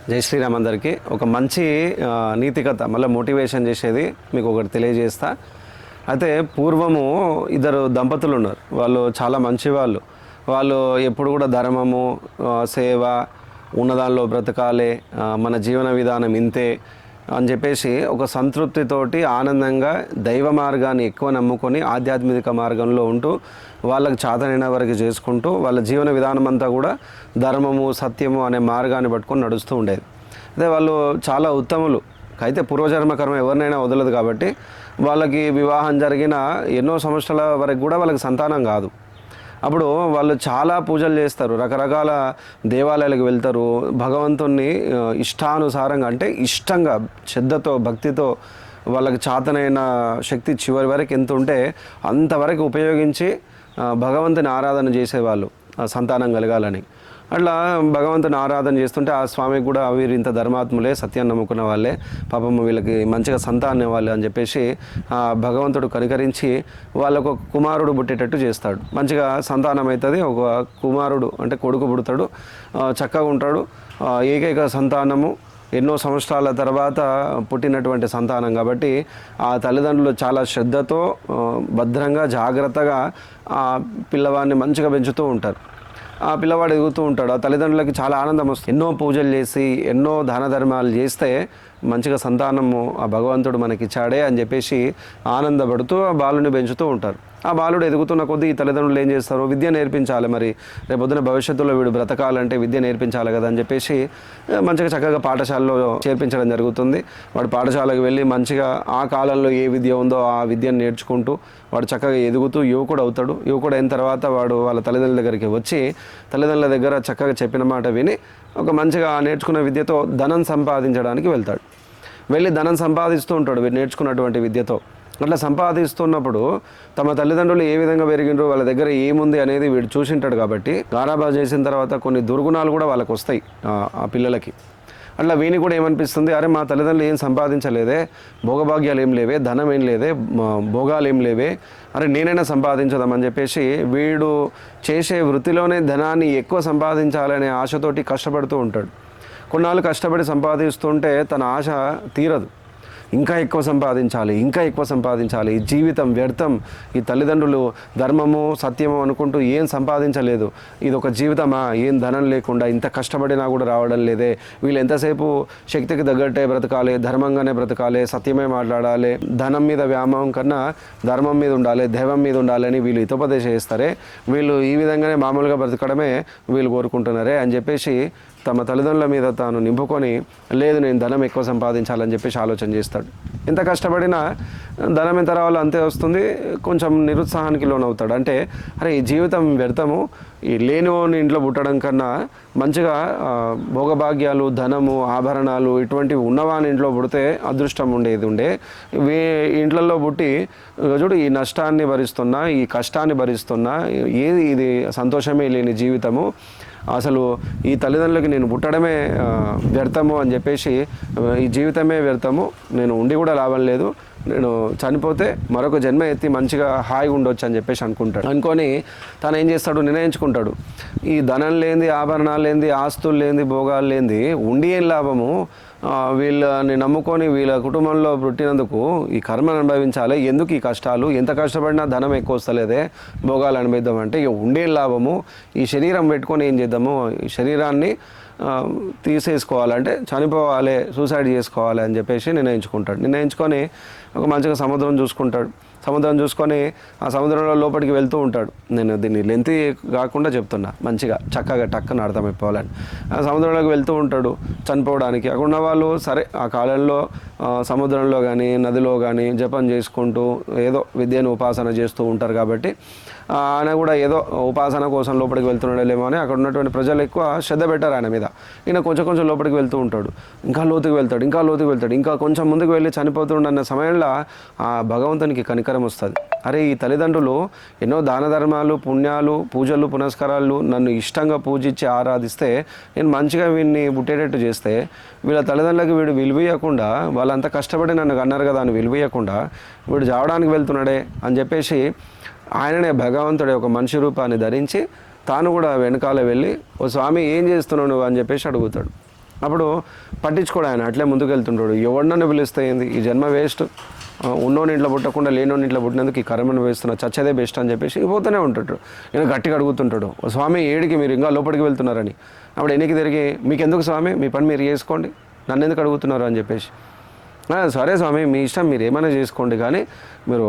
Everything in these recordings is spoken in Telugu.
జై శ్రీరామ్ అందరికీ ఒక మంచి నీతి కథ మళ్ళీ మోటివేషన్ చేసేది మీకు ఒకటి తెలియజేస్తా. అయితే పూర్వము ఇద్దరు దంపతులు ఉన్నారు. వాళ్ళు చాలా మంచి వాళ్ళు ఎప్పుడు కూడా ధర్మము, సేవ, ఉన్నదానిలో బ్రతకాలే, మన జీవన విధానం ఇంతే అని చెప్పేసి ఒక సంతృప్తితోటి ఆనందంగా దైవ మార్గాన్ని ఎక్కువ నమ్ముకొని ఆధ్యాత్మిక మార్గంలో ఉంటూ వాళ్ళకి చాతనైన వరకు చేసుకుంటూ వాళ్ళ జీవన విధానం అంతా కూడా ధర్మము, సత్యము అనే మార్గాన్ని పట్టుకొని నడుస్తూ ఉండేది. అదే వాళ్ళు చాలా ఉత్తములు. అయితే పూర్వజన్మ కర్మ ఎవరినైనా వదలదు కాబట్టి వాళ్ళకి వివాహం జరిగిన ఎన్నో సంవత్సరాల వరకు కూడా వాళ్ళకి సంతానం కాదు. అప్పుడు వాళ్ళు చాలా పూజలు చేస్తారు, రకరకాల దేవాలయాలకు వెళ్తారు, భగవంతుణ్ణి ఇష్టానుసారంగా అంటే ఇష్టంగా శ్రద్ధతో భక్తితో వాళ్ళకి చాతనైన శక్తి చివరి వరకు ఎంత ఉంటే అంతవరకు ఉపయోగించి భగవంతుని ఆరాధన చేసేవాళ్ళు సంతానం కలగాలని. అట్లా భగవంతుని ఆరాధన చేస్తుంటే ఆ స్వామికి కూడా వీరు ఇంత ధర్మాత్ములే, సత్యాన్ని నమ్ముకున్న వాళ్ళే, పాపం వీళ్ళకి మంచిగా సంతానం ఇవ్వాలి అని చెప్పేసి భగవంతుడు కనికరించి వాళ్ళకు ఒక కుమారుడు పుట్టేటట్టు చేస్తాడు. మంచిగా సంతానం అవుతుంది, ఒక కుమారుడు అంటే కొడుకు పుడతాడు, చక్కగా ఉంటాడు. ఏకైక సంతానము, ఎన్నో సంవత్సరాల తర్వాత పుట్టినటువంటి సంతానం కాబట్టి ఆ తల్లిదండ్రులు చాలా శ్రద్ధతో భద్రంగా జాగ్రత్తగా ఆ పిల్లవాడిని మంచిగా పెంచుతూ ఉంటారు. ఆ పిల్లవాడు ఎదుగుతూ ఉంటాడు. ఆ తల్లిదండ్రులకి చాలా ఆనందం వస్తుంది. ఎన్నో పూజలు చేసి ఎన్నో దాన ధర్మాలు చేస్తే మంచిగా సంతానము ఆ భగవంతుడు మనకిచ్చాడే అని చెప్పేసి ఆనందపడుతూ ఆ బాలుని పెంచుతూ ఉంటారు. ఆ బాలుడు ఎదుగుతున్న కొద్దీ ఈ తల్లిదండ్రులు ఏం చేస్తారు, విద్య నేర్పించాలి, మరి రేపొద్దున భవిష్యత్తులో వీడు బ్రతకాలంటే విద్య నేర్పించాలి కదా అని చెప్పేసి మంచిగా చక్కగా పాఠశాలలో చేర్పించడం జరుగుతుంది. వాడు పాఠశాలకు వెళ్ళి మంచిగా ఆ కాలంలో ఏ విద్య ఉందో ఆ విద్యను నేర్చుకుంటూ వాడు చక్కగా ఎదుగుతూ యువకుడు అవుతాడు. యువకుడు అయిన తర్వాత వాడు వాళ్ళ తల్లిదండ్రుల దగ్గరికి వచ్చి తల్లిదండ్రుల దగ్గర చక్కగా చెప్పిన మాట విని ఒక మంచిగా నేర్చుకున్న విద్యతో ధనం సంపాదించడానికి వెళ్తాడు. వెళ్ళి ధనం సంపాదిస్తూ ఉంటాడు వీడు నేర్చుకున్నటువంటి విద్యతో. అట్లా సంపాదిస్తున్నప్పుడు తమ తల్లిదండ్రులు ఏ విధంగా పెరిగినరు, వాళ్ళ దగ్గర ఏముంది అనేది వీడు చూసింటాడు. కాబట్టి గారాబా చేసిన తర్వాత కొన్ని దుర్గుణాలు కూడా వాళ్ళకు వస్తాయి ఆ పిల్లలకి. అట్లా వీని కూడా ఏమనిపిస్తుంది, అరే మా తల్లిదండ్రులు ఏం సంపాదించలేదే, భోగభాగ్యాలు ఏం లేవే, ధనం ఏం లేదే, భోగాలు ఏం లేవే, అరే నేనైనా సంపాదించదామని చెప్పేసి వీడు చేసే వృత్తిలోనే ధనాన్ని ఎక్కువ సంపాదించాలనే ఆశతోటి కష్టపడుతూ ఉంటాడు. కొన్నాళ్ళు కష్టపడి సంపాదిస్తుంటే తన ఆశ తీరదు. ఇంకా ఎక్కువ సంపాదించాలి, ఇంకా ఎక్కువ సంపాదించాలి, ఈ జీవితం వ్యర్థం, ఈ తల్లిదండ్రులు ధర్మము సత్యము అనుకుంటూ ఏం సంపాదించలేదు, ఇది ఒక జీవితమా, ఏం ధనం లేకుండా ఇంత కష్టపడినా కూడా రావడం లేదే, వీళ్ళు ఎంతసేపు శక్తికి తగ్గట్టే బ్రతకాలి, ధర్మంగానే బ్రతకాలి, సత్యమే మాట్లాడాలి, ధనం మీద వ్యామోహం కన్నా ధర్మం మీద ఉండాలి, దైవం మీద ఉండాలి అని వీళ్ళు హితోపదేశం చేస్తారే, వీళ్ళు ఈ విధంగానే మామూలుగా బ్రతకడమే వీళ్ళు కోరుకుంటున్నారే అని చెప్పేసి తమ తల్లిదండ్రుల మీద తాను నింపుకొని లేదు నేను ధనం ఎక్కువ సంపాదించాలని చెప్పేసి ఆలోచన చేస్తాడు. ఎంత కష్టపడినా ధనం ఎంత రావాలో అంతే వస్తుంది. కొంచెం నిరుత్సాహానికి లోనవుతాడు. అంటే అరే ఈ జీవితం వ్యర్థము, ఈ లేనివాని ఇంట్లో పుట్టడం కన్నా మంచిగా భోగభాగ్యాలు, ధనము, ఆభరణాలు ఇటువంటివి ఉన్నవాని ఇంట్లో పుడితే అదృష్టం ఉండే ఇంట్లలో పుట్టి చూడు ఈ నష్టాన్ని భరిస్తున్నా, ఈ కష్టాన్ని భరిస్తున్నా, ఏది ఇది సంతోషమే లేని జీవితము, అసలు ఈ తల్లిదండ్రులకి నేను పుట్టడమే వ్యర్థము అని చెప్పేసి ఈ జీవితమే వ్యర్థము, నేను ఉండి కూడా లాభం లేదు, నేను చనిపోతే మరొక జన్మ ఎత్తి మంచిగా హాయిగా ఉండొచ్చు అని చెప్పేసి అనుకొని తను ఏం చేస్తాడు, నిర్ణయించుకుంటాడు, ఈ ధనం లేనిది, ఆభరణాలు లేనిది, ఆస్తులు లేనిది, భోగాలు లేనిది ఉండి ఏం లాభము, వీళ్ళని నమ్ముకొని వీళ్ళ కుటుంబంలో పుట్టినందుకు ఈ కర్మను అనుభవించాలి, ఎందుకు ఈ కష్టాలు, ఎంత కష్టపడినా ధనం ఎక్కువ వస్తలేదే, భోగాలు అనుభవిద్దాం అంటే ఇక ఉండేం లాభము, ఈ శరీరం పెట్టుకొని ఏం చేద్దాము, ఈ శరీరాన్ని తీసేసుకోవాలంటే చనిపోవాలి, సూసైడ్ చేసుకోవాలి అని చెప్పేసి నిర్ణయించుకొని ఒక మంచిగా సముద్రం చూసుకొని ఆ సముద్రంలో లోపలికి వెళ్తూ ఉంటాడు. నేను దీన్ని లెంతీ కాకుండా చెప్తున్నా, మంచిగా చక్కగా టక్కన అర్థమైపోవాలని. ఆ సముద్రంలోకి వెళ్తూ ఉంటాడు చనిపోవడానికి. అక్కడ ఉన్న వాళ్ళు సరే ఆ కాలంలో సముద్రంలో కానీ నదిలో కానీ జపం చేసుకుంటూ ఏదో విద్యను ఉపాసన చేస్తూ ఉంటారు కాబట్టి ఆయన కూడా ఏదో ఉపాసన కోసం లోపలికి వెళ్తున్నాడేమో అని అక్కడ ఉన్నటువంటి ప్రజలు ఎక్కువ శ్రద్ధ పెట్టారు ఆయన మీద. ఈయన కొంచెం లోపలికి వెళ్తూ ఉంటాడు, ఇంకా లోతుకు వెళ్తాడు, ఇంకా కొంచెం ముందుకు వెళ్ళి చనిపోతుండన్న సమయంలో ఆ భగవంతునికి కనికరం వస్తుంది. అరే ఈ తల్లిదండ్రులు ఎన్నో దాన ధర్మాలు, పుణ్యాలు, పూజలు, పునస్కారాలు నన్ను ఇష్టంగా పూజించి ఆరాధిస్తే నేను మంచిగా వీడిని పుట్టేటట్టు చేస్తే వీళ్ళ తల్లిదండ్రులకు వీడు విలువయకుండా, వాళ్ళంతా కష్టపడి నన్ను అన్నారు కదా అని విలువయకుండా వీడు చావడానికి వెళ్తున్నాడే అని చెప్పేసి ఆయననే భగవంతుడే ఒక మనిషి రూపాన్ని ధరించి తాను కూడా వెనకాల వెళ్ళి ఓ స్వామి ఏం చేస్తున్నావు నువ్వు అని చెప్పేసి అడుగుతాడు. అప్పుడు పట్టించుకోడు ఆయన, అట్లే ముందుకు వెళ్తుంటాడు. ఎవరినన్ను పిలుస్తే ఏంది, ఈ జన్మ వేస్ట్, ఉన్నోని ఇంట్లో పుట్టకుండా లేనోని ఇంట్లో పుట్టినందుకు ఈ కర్మను వేస్తున్నా, చచ్చేదే బెస్ట్ అని చెప్పేసి పోతూనే ఉంటాడు. నేను గట్టిగా అడుగుతుంటాడు, స్వామి ఏడికి మీరు ఇంకా లోపలికి వెళ్తున్నారని. అప్పుడు ఎన్నికి తిరిగి, మీకు ఎందుకు స్వామి, మీ పని మీరు చేసుకోండి, నన్ను ఎందుకు అడుగుతున్నారు అని చెప్పేసి. సరే స్వామి మీ ఇష్టం, మీరు ఏమైనా చేసుకోండి, కానీ మీరు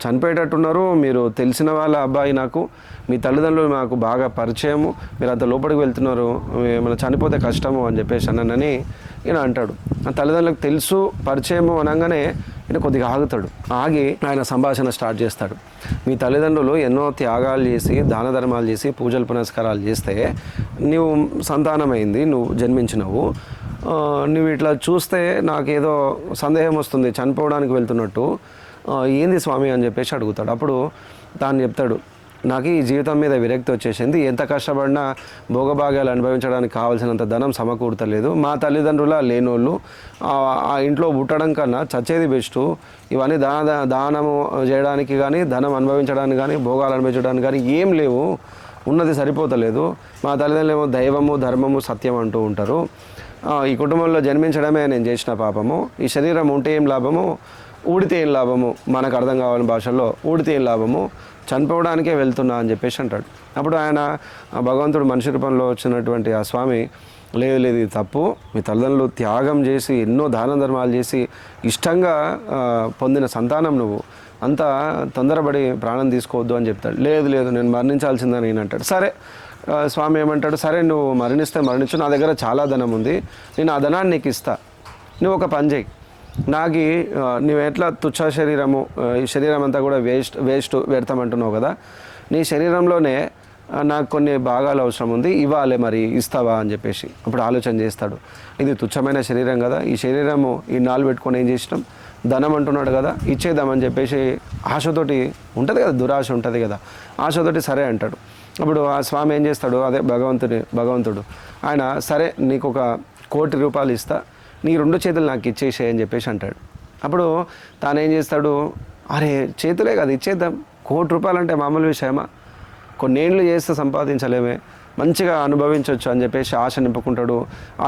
చనిపోయేటట్టున్నారు, మీరు తెలిసిన వాళ్ళ అబ్బాయి, నాకు మీ తల్లిదండ్రులు నాకు బాగా పరిచయము, మీరు అంత లోపలికి వెళ్తున్నారు, ఏమైనా చనిపోతే కష్టము అని చెప్పేసి అన్నానని ఈయన అంటాడు. ఆ తల్లిదండ్రులకు తెలుసు పరిచయము అనగానే ఈయన కొద్దిగా ఆగుతాడు. ఆగి ఆయన సంభాషణ స్టార్ట్ చేస్తాడు. మీ తల్లిదండ్రులు ఎన్నో త్యాగాలు చేసి, దాన ధర్మాలు చేసి, పూజలు పునస్కారాలు చేస్తే నువ్వు సంతానమైంది, నువ్వు జన్మించినవు, నువ్వు ఇట్లా చూస్తే నాకేదో సందేహం వస్తుంది, చనిపోవడానికి వెళ్తున్నట్టు, ఏంది స్వామి అని చెప్పేసి అడుగుతాడు. అప్పుడు తాను చెప్తాడు, నాకు ఈ జీవితం మీద విరక్తి వచ్చేసింది, ఎంత కష్టపడినా భోగభాగ్యాలు అనుభవించడానికి కావాల్సినంత ధనం సమకూర్తలేదు, మా తల్లిదండ్రుల లేనోళ్ళు, ఆ ఇంట్లో పుట్టడం కన్నా చచ్చేది బెస్ట్, ఇవన్నీ దానము చేయడానికి కానీ, ధనం అనుభవించడానికి కానీ, భోగాలు అనుభవించడానికి కానీ ఏం లేవు, ఉన్నది సరిపోతలేదు, మా తల్లిదండ్రులు ఏమో దైవము ధర్మము సత్యం అంటూ ఉంటారు, ఈ కుటుంబంలో జన్మించడమే నేను చేసిన పాపము, ఈ శరీరం ఉంటే ఏం లాభము, ఊడితే ఏం లాభము, మనకు అర్థం కావాలని భాషల్లో ఊడితే ఏం లాభము, చనిపోవడానికే వెళ్తున్నా అని చెప్పేసి అంటాడు. అప్పుడు ఆయన భగవంతుడు మనిషి రూపంలో వచ్చినటువంటి ఆ స్వామి, లేదు లేదు ఇది తప్పు, మీ తల్లిదండ్రులు త్యాగం చేసి ఎన్నో దాన ధర్మాలు చేసి ఇష్టంగా పొందిన సంతానం నువ్వు, అంత తొందరపడి ప్రాణం తీసుకోవద్దు అని చెప్తాడు. లేదు లేదు నేను మరణించాల్సిందని నేను అంటాడు. సరే స్వామి ఏమంటాడు, సరే నువ్వు మరణిస్తే మరణించు, నా దగ్గర చాలా ధనం ఉంది, నేను ఆ ధనాన్ని నీకు ఇస్తా, నువ్వు ఒక పని చేయి, నాకు నువ్వు ఎట్లా తుచ్చ శరీరము, ఈ శరీరం అంతా కూడా వేస్ట్ వ్యర్థమంటున్నావు కదా, నీ శరీరంలోనే నాకు కొన్ని భాగాలు అవసరం ఉంది, ఇవ్వాలి, మరి ఇస్తావా అని చెప్పేసి. అప్పుడు ఆలోచన చేస్తాడు, ఇది తుచ్చమైన శరీరం కదా, ఈ శరీరము ఈ నాలుగు పెట్టుకొని ఏం చేసినాం, ధనం అంటున్నాడు కదా, ఇచ్చేద్దామని చెప్పేసి ఆశతోటి ఉంటుంది కదా, దురాశ ఉంటుంది కదా, ఆశతోటి సరే అంటాడు. అప్పుడు ఆ స్వామి ఏం చేస్తాడు, అదే భగవంతుడు ఆయన, సరే నీకు ఒక 1 కోటి రూపాయలు ఇస్తా, నీ 2 చేతులు నాకు ఇచ్చేసేయి అని చెప్పేసి అంటాడు. అప్పుడు తాను ఏం చేస్తాడు, అరే చేతులే కదా ఇచ్చేద్దాం, 1 కోటి రూపాయలు అంటే మామూలు విషయమా, కొన్నేళ్ళు చేస్తే సంపాదించలేమే, మంచిగా అనుభవించవచ్చు అని చెప్పేసి ఆశ నింపుకుంటాడు,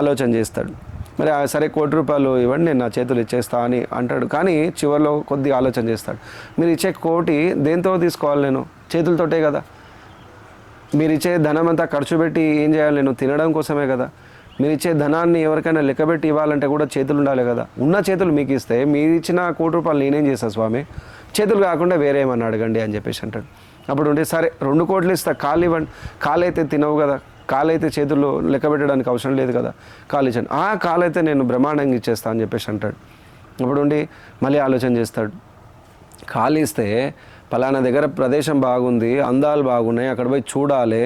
ఆలోచన చేస్తాడు. మరి సరే 1 కోటి రూపాయలు ఇవ్వండి, నేను నా చేతులు ఇచ్చేస్తా అని అంటాడు. కానీ చివరిలో కొద్దిగా ఆలోచన చేస్తాడు, మీరు ఇచ్చే 1 కోటి దేంతో తీసుకోవాలి, నేను చేతులతోటే కదా, మీరు ఇచ్చే ధనం అంతా ఖర్చు పెట్టి ఏం చేయాలి, నేను తినడం కోసమే కదా, మీరు ఇచ్చే ధనాన్ని ఎవరికైనా లెక్కబెట్టి ఇవ్వాలంటే కూడా చేతులు ఉండాలి కదా, ఉన్న చేతులు మీకు ఇస్తే మీరు ఇచ్చిన 1 కోటి రూపాయలు నేనేం చేస్తాను స్వామి, చేతులు కాకుండా వేరే ఏమన్నా అడగండి అని చెప్పేసి అంటాడు. అప్పుడు ఉంటే సరే 2 కోట్లు ఇస్తా, కాలు ఇవ్వండి, కాలు అయితే తినవు కదా, కాలు అయితే చేతులు లెక్క పెట్టడానికి అవసరం లేదు కదా, కాలు ఇచ్చాను, ఆ కాలు అయితే నేను బ్రహ్మాండంగా ఇచ్చేస్తా అని చెప్పేసి అంటాడు. అప్పుడు ఉండి మళ్ళీ ఆలోచన చేస్తాడు, కాలు ఇస్తే పలానా దగ్గర ప్రదేశం బాగుంది, అందాలు బాగున్నాయి, అక్కడ పోయి చూడాలి,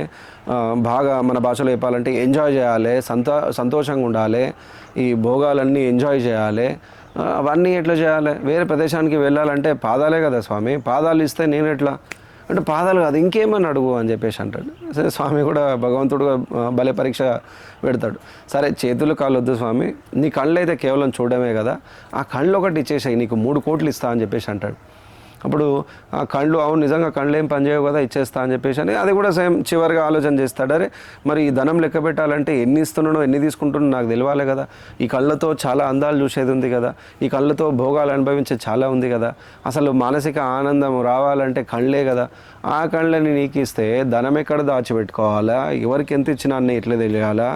బాగా మన భాషలో చెప్పాలంటే ఎంజాయ్ చేయాలి, సంతోషంగా ఉండాలి, ఈ భోగాలన్నీ ఎంజాయ్ చేయాలి, అవన్నీ ఎట్లా చేయాలి, వేరే ప్రదేశానికి వెళ్ళాలంటే పాదాలే కదా స్వామి, పాదాలు ఇస్తే నేను ఎట్లా అంటే, పాదాలు కాదు ఇంకేమని అడుగు అని చెప్పేసి అంటాడు. సరే స్వామి కూడా భగవంతుడుగా భలే పరీక్ష పెడతాడు. సరే చేతులు కాళ్ళు వద్దు స్వామి, నీ కళ్ళు అయితే కేవలం చూడడమే కదా, ఆ కళ్ళు ఒకటి ఇచ్చేసాయి, నీకు 3 కోట్లు ఇస్తా అని చెప్పేసి అంటాడు. అప్పుడు ఆ కళ్ళు, అవును నిజంగా కళ్ళు ఏం పని చేయవు కదా, ఇచ్చేస్తా అని చెప్పేసి అని అది కూడా సేమ్ చివరిగా ఆలోచన చేస్తాడు. అరే మరి ఈ ధనం లెక్క పెట్టాలంటే ఎన్ని ఇస్తున్నానో ఎన్ని తీసుకుంటున్నానో నాకు తెలియాలి కదా, ఈ కళ్ళతో చాలా అందాలు చూసేది ఉంది కదా, ఈ కళ్ళతో భోగాలు అనుభవించేది చాలా ఉంది కదా, అసలు మానసిక ఆనందం రావాలంటే కళ్ళే కదా, ఆ కళ్ళని నీకు ఇస్తే ధనం ఎక్కడ దాచిపెట్టుకోవాలా, ఎవరికి ఎంత ఇచ్చినా అన్నీ ఎట్లా తెలియాలా,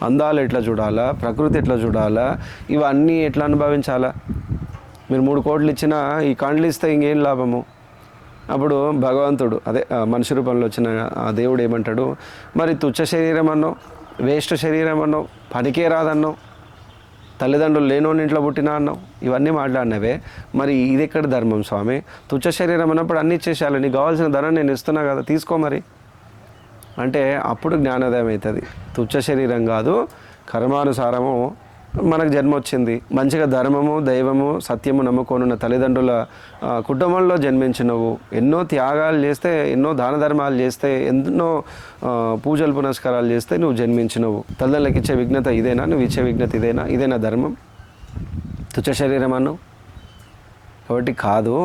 అందాలు ఎట్లా చూడాలా, ప్రకృతి ఎట్లా చూడాలా, ఇవన్నీ ఎట్లా అనుభవించాలా, మీరు 3 కోట్లు ఇచ్చినా ఈ కళ్ళు ఇస్తే ఇంకేం లాభము. అప్పుడు భగవంతుడు అదే మనిషి రూపంలో వచ్చిన ఆ దేవుడు ఏమంటాడు, మరి తుచ్చ శరీరం అన్నావు, వేస్ట్ శరీరం అన్నావు, పనికే రాదన్నావు, తల్లిదండ్రులు లేనోని ఇంట్లో పుట్టినా అన్నావు, ఇవన్నీ మాట్లాడినవే, మరి ఇది ఎక్కడ ధర్మం స్వామి, తుచ్చ శరీరం అన్నప్పుడు అన్నీ ఇచ్చేసేయాలి, నీకు కావాల్సిన ధనం నేను ఇస్తున్నా కదా తీసుకో మరి అంటే అప్పుడు జ్ఞానోదయం అవుతుంది. తుచ్చ శరీరం కాదు, కర్మానుసారము మనకు జన్మ వచ్చింది, మంచిగా ధర్మము దైవము సత్యము నమ్ముకోనున్న తల్లిదండ్రుల కుటుంబంలో జన్మించినవు, ఎన్నో త్యాగాలు చేస్తే, ఎన్నో దాన ధర్మాలు చేస్తే, ఎన్నో పూజలు పునస్కారాలు చేస్తే నువ్వు జన్మించినవు, తల్లిదండ్రులకు ఇచ్చే విఘ్నత ఇదేనా, నువ్వు ఇచ్చే విఘ్నత ఇదేనా ధర్మం, తుచ్చ శరీరం అన్నావు కాబట్టి కాదు,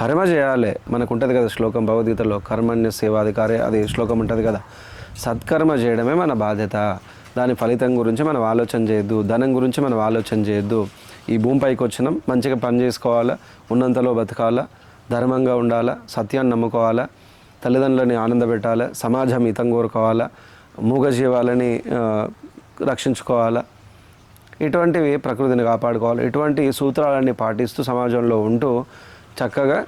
కర్మ చేయాలి. మనకు ఉంటుంది కదా శ్లోకం భగవద్గీతలో, కర్మణ్య సేవాధికారే, అది శ్లోకం ఉంటుంది కదా, సత్కర్మ చేయడమే మన బాధ్యత, దాని ఫలితం గురించి మనం ఆలోచన చేయొద్దు, ధనం గురించి మనం ఆలోచన చేయొద్దు. ఈ భూమిపైకి వచ్చినాం, మంచిగా పని చేసుకోవాలా, ఉన్నంతలో బతకాలా, ధర్మంగా ఉండాలా, సత్యాన్ని నమ్ముకోవాలా, తల్లిదండ్రులని ఆనందపెట్టాలా, సమాజం హితం కోరుకోవాలా, మూగజీవాలని రక్షించుకోవాలా, ఇటువంటివి ప్రకృతిని కాపాడుకోవాలి. ఇటువంటి సూత్రాలన్నీ పాటిస్తూ సమాజంలో ఉంటూ చక్కగా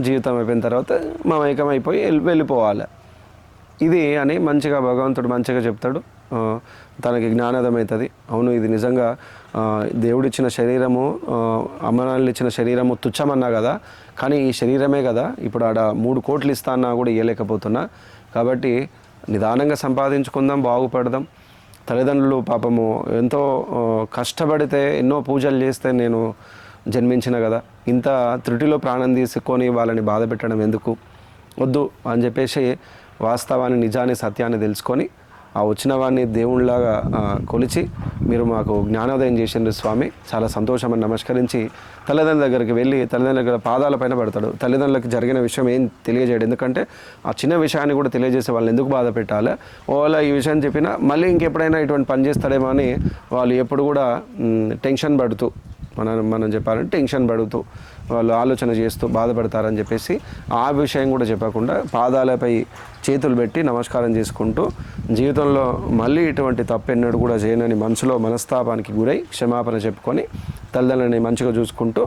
జీవితం అయిపోయిన తర్వాత మమైకమైపోయి వెళ్ళిపోవాలి. ఇది అని మంచిగా భగవంతుడు మంచిగా చెప్తాడు. తనకి జ్ఞానోదయం అవుతుంది. అవును, ఇది నిజంగా దేవుడిచ్చిన శరీరము, అమ్మనాన్నలు ఇచ్చిన శరీరము తుచ్చమన్నా కదా, కానీ ఈ శరీరమే కదా ఇప్పుడు ఆడ 3 కోట్లు ఇస్తా అన్నా కూడా ఇవ్వలేకపోతున్నా. కాబట్టి నిదానంగా సంపాదించుకుందాం, బాగుపడదాం. తల్లిదండ్రులు పాపము ఎంతో కష్టపడితే, ఎన్నో పూజలు చేస్తే నేను జన్మించిన కదా, ఇంత త్రుటిలో ప్రాణం తీసుకొని వాళ్ళని బాధ పెట్టడం ఎందుకు, వద్దు అని చెప్పేసి వాస్తవాన్ని, నిజాన్ని, సత్యాన్ని తెలుసుకొని ఆ వచ్చిన వాడిని దేవుళ్ళలాగా కొలిచి మీరు మాకు జ్ఞానోదయం చేసిండ్రు స్వామి, చాలా సంతోషమని నమస్కరించి తల్లిదండ్రుల దగ్గరికి వెళ్ళి తల్లిదండ్రుల దగ్గర పాదాల పైన పడతాడు. తల్లిదండ్రులకు జరిగిన విషయం ఏం తెలియజేయడు. ఎందుకంటే ఆ చిన్న విషయాన్ని కూడా తెలియజేసే వాళ్ళని ఎందుకు బాధ పెట్టాలి, ఓలా ఈ విషయం చెప్పినా మళ్ళీ ఇంకెప్పుడైనా ఇటువంటి పని చేస్తాడేమో అని వాళ్ళు ఎప్పుడు కూడా టెన్షన్ పడుతూ, మనం చెప్పాలంటే టెన్షన్ పడుతూ వాళ్ళు ఆలోచన చేస్తూ బాధపడతారని చెప్పేసి ఆ విషయం కూడా చెప్పకుండా పాదాలపై చేతులు పెట్టి నమస్కారం చేసుకుంటూ జీవితంలో మళ్ళీ ఇటువంటి తప్పు ఎన్నడూ కూడా చేయనని మనసులో మనస్తాపానికి గురై క్షమాపణ చెప్పుకొని తల్లిదండ్రులని మంచిగా చూసుకుంటూ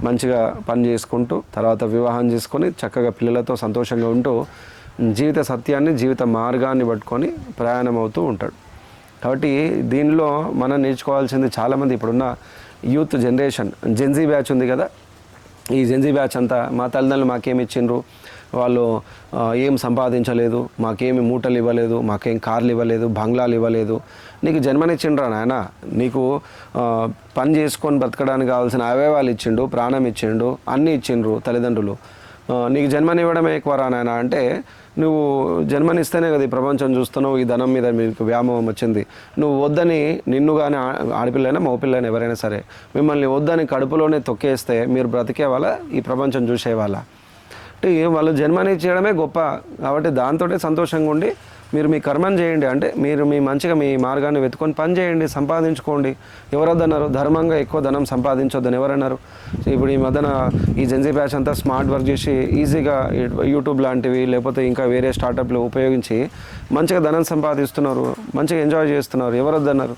మంచిగా పని చేసుకుంటూ తర్వాత వివాహం చేసుకొని చక్కగా పిల్లలతో సంతోషంగా ఉంటూ జీవిత సత్యాన్ని, జీవిత మార్గాన్ని పట్టుకొని ప్రయాణం అవుతూ ఉంటాడు. కాబట్టి దీనిలో మనం నేర్చుకోవాల్సింది చాలామంది ఇప్పుడున్న యూత్ జనరేషన్, జెన్జీ బ్యాచ్ ఉంది కదా, ఈ జెన్జీ బ్యాచ్ అంతా మా తల్లిదండ్రులు మాకేమి ఇచ్చిండ్రు, వాళ్ళు ఏం సంపాదించలేదు, మాకేమి మూటలు ఇవ్వలేదు, మాకేం కార్లు ఇవ్వలేదు, బంగ్లాలు ఇవ్వలేదు, నీకు జన్మనిచ్చిండ్రా నాయన, నీకు పని చేసుకొని బ్రతకడానికి కావాల్సిన అవయవాలు ఇచ్చిండు, ప్రాణం ఇచ్చిండు, అన్నీ ఇచ్చిండ్రు తల్లిదండ్రులు, నీకు జన్మనివ్వడమే ఎక్కువరా నాయన అంటే, నువ్వు జన్మనిస్తేనే కదా ఈ ప్రపంచం చూస్తున్నావు, ఈ ధనం మీద మీకు వ్యామోహం వచ్చింది. నువ్వు వద్దని, నిన్ను కానీ ఆడపిల్లైనా మగపిల్లైనా ఎవరైనా సరే మిమ్మల్ని వద్దని కడుపులోనే తొక్కేస్తే మీరు బ్రతికే వాళ్ళ, ఈ ప్రపంచం చూసేవాళ్ళ అంటే వాళ్ళు జన్మనిచ్చేయడమే గొప్ప. కాబట్టి దాంతో సంతోషంగా ఉండి మీరు మీ కర్మను చేయండి. అంటే మీరు మీ మంచిగా మీ మార్గాన్ని వెతుకొని పని చేయండి, సంపాదించుకోండి. ఎవరొద్దన్నారు ధర్మంగా ఎక్కువ ధనం సంపాదించొద్దని ఎవరన్నారు? ఇప్పుడు ఈ మధ్యన ఈ జెన్జీ బ్యాచ్ అంతా స్మార్ట్ వర్క్ చేసి ఈజీగా యూట్యూబ్ లాంటివి లేకపోతే ఇంకా వేరే స్టార్టప్లు ఉపయోగించి మంచిగా ధనం సంపాదిస్తున్నారు, మంచిగా ఎంజాయ్ చేస్తున్నారు. ఎవరొద్దన్నారు?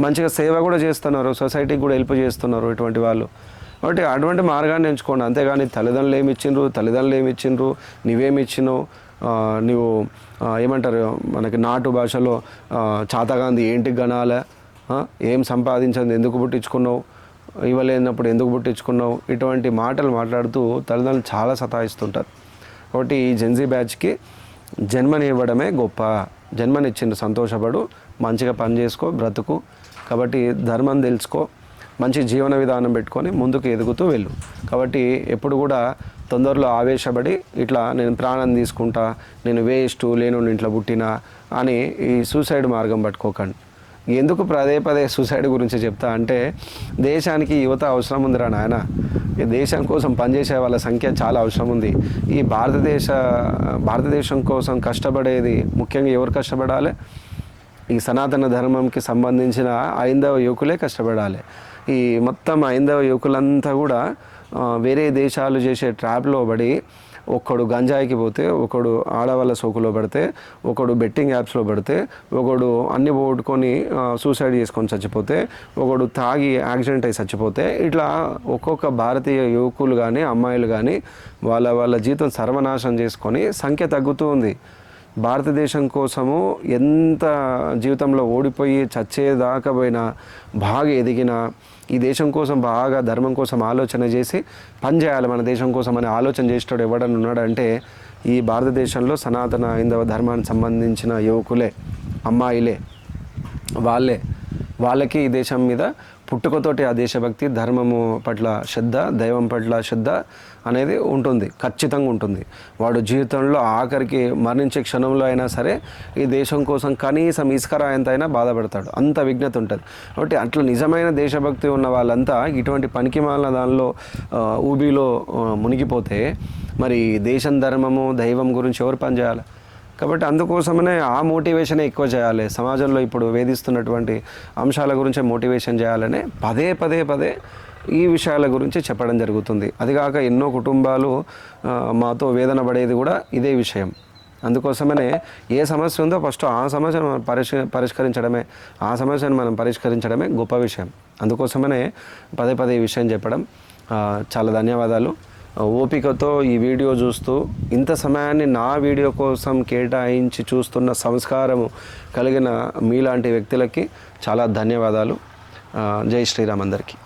మంచిగా సేవ కూడా చేస్తున్నారు, సొసైటీకి కూడా హెల్ప్ చేస్తున్నారు ఇటువంటి వాళ్ళు. కాబట్టి అటువంటి మార్గాన్ని ఎంచుకోండి. అంతేగాని తల్లిదండ్రులు ఏమి ఇచ్చిండ్రు, నువ్వేమి ఇచ్చినావు, నువ్వు ఏమంటారు మనకి నాటు భాషలో చాతగాంది ఏంటికి గనాలే, ఏం సంపాదించింది ఎందుకు పుట్టించుకున్నావు, ఇవ్వలేనప్పుడు ఎందుకు పుట్టించుకున్నావు, ఇటువంటి మాటలు మాట్లాడుతూ తల్లిదండ్రులు చాలా సతాయిస్తుంటారు. కాబట్టి ఈ జెన్జీ బ్యాచ్కి జన్మనివ్వడమే గొప్ప. జన్మనిచ్చిండు, సంతోషపడు, మంచిగా పని చేసుకో, బ్రతుకు. కాబట్టి ధర్మం తెలుసుకో, మంచి జీవన విధానం పెట్టుకొని ముందుకు ఎదుగుతూ వెళ్ళు. కాబట్టి ఎప్పుడు కూడా తొందరలో ఆవేశపడి ఇట్లా నేను ప్రాణం తీసుకుంటా, నేను వేస్ట్, లేను ఇంట్లో పుట్టినా అని ఈ సూసైడ్ మార్గం పట్టుకోకండి. ఎందుకు పదే సూసైడ్ గురించి చెప్తా అంటే, దేశానికి యువత అవసరం ఉందిరా నాయన. ఈ దేశం కోసం పనిచేసే వాళ్ళ సంఖ్య చాలా అవసరం ఉంది. ఈ భారతదేశం కోసం కష్టపడేది ముఖ్యంగా ఎవరు కష్టపడాలి? ఈ సనాతన ధర్మంకి సంబంధించిన ఐందవ యువకులే కష్టపడాలి. ఈ మొత్తం ఐందవ యువకులంతా కూడా వేరే దేశాలు చేసే ట్రాప్లో పడి, ఒకడు గంజాయికి పోతే, ఒకడు ఆడవాళ్ళ సోకులో పడితే, ఒకడు బెట్టింగ్ యాప్స్లో పడితే, ఒకడు అన్ని పోగొట్టుకొని సూసైడ్ చేసుకొని చచ్చిపోతే, ఒకడు తాగి యాక్సిడెంట్ అయి చచ్చిపోతే, ఇట్లా ఒక్కొక్క భారతీయ యువకులు కానీ అమ్మాయిలు కానీ వాళ్ళ జీవితం సర్వనాశనం చేసుకొని సంఖ్య తగ్గుతూ ఉంది. భారతదేశం కోసము ఎంత జీవితంలో ఓడిపోయి చచ్చేదాకా పోయినా, బాగా ఎదిగిన, ఈ దేశం కోసం బాగా ధర్మం కోసం ఆలోచన చేసి పని చేయాలి మన దేశం కోసం అని ఆలోచన చేసేటోడు ఎవడన్నా ఉన్నాడంటే ఈ భారతదేశంలో సనాతన హైందవ ధర్మానికి సంబంధించిన యువకులే, అమ్మాయిలే. వాళ్ళకి ఈ దేశం మీద పుట్టుకతోటి ఆ దేశభక్తి, ధర్మము పట్ల శ్రద్ధ, దైవం పట్ల శ్రద్ధ అనేది ఉంటుంది, ఖచ్చితంగా ఉంటుంది. వాడు జీవితంలో ఆఖరికి మరణించే క్షణంలో అయినా సరే ఈ దేశం కోసం కనీసం ఇసుకరా ఎంతైనా బాధపడతాడు, అంత విజ్ఞత ఉంటుంది. కాబట్టి అట్లా నిజమైన దేశభక్తి ఉన్న వాళ్ళంతా ఇటువంటి పనికిమాలిన దానిలో ఊబిలో మునిగిపోతే మరి దేశం, ధర్మము, దైవం గురించి ఎవరు పనిచేయాలి? కాబట్టి అందుకోసమనే ఆ మోటివేషనే ఎక్కువ చేయాలి. సమాజంలో ఇప్పుడు వేధిస్తున్నటువంటి అంశాల గురించి మోటివేషన్ చేయాలనే పదే పదే పదే ఈ విషయాల గురించి చెప్పడం జరుగుతుంది. అదిగాక ఎన్నో కుటుంబాలు మాతో వేదన పడేది కూడా ఇదే విషయం. అందుకోసమనే ఏ సమస్య ఉందో ఫస్ట్ ఆ సమస్యను మనం పరిష్కరించడమే, ఆ సమస్యను మనం పరిష్కరించడమే గొప్ప విషయం. అందుకోసమనే పదే పదే ఈ విషయం చెప్పడం. చాలా ధన్యవాదాలు. ఓపికతో ఈ వీడియో చూస్తూ ఇంత సమయాన్ని నా వీడియో కోసం కేటాయించి చూస్తున్న సంస్కారము కలిగిన మీలాంటి వ్యక్తులకి చాలా ధన్యవాదాలు. జై శ్రీరామ్ అందరికీ.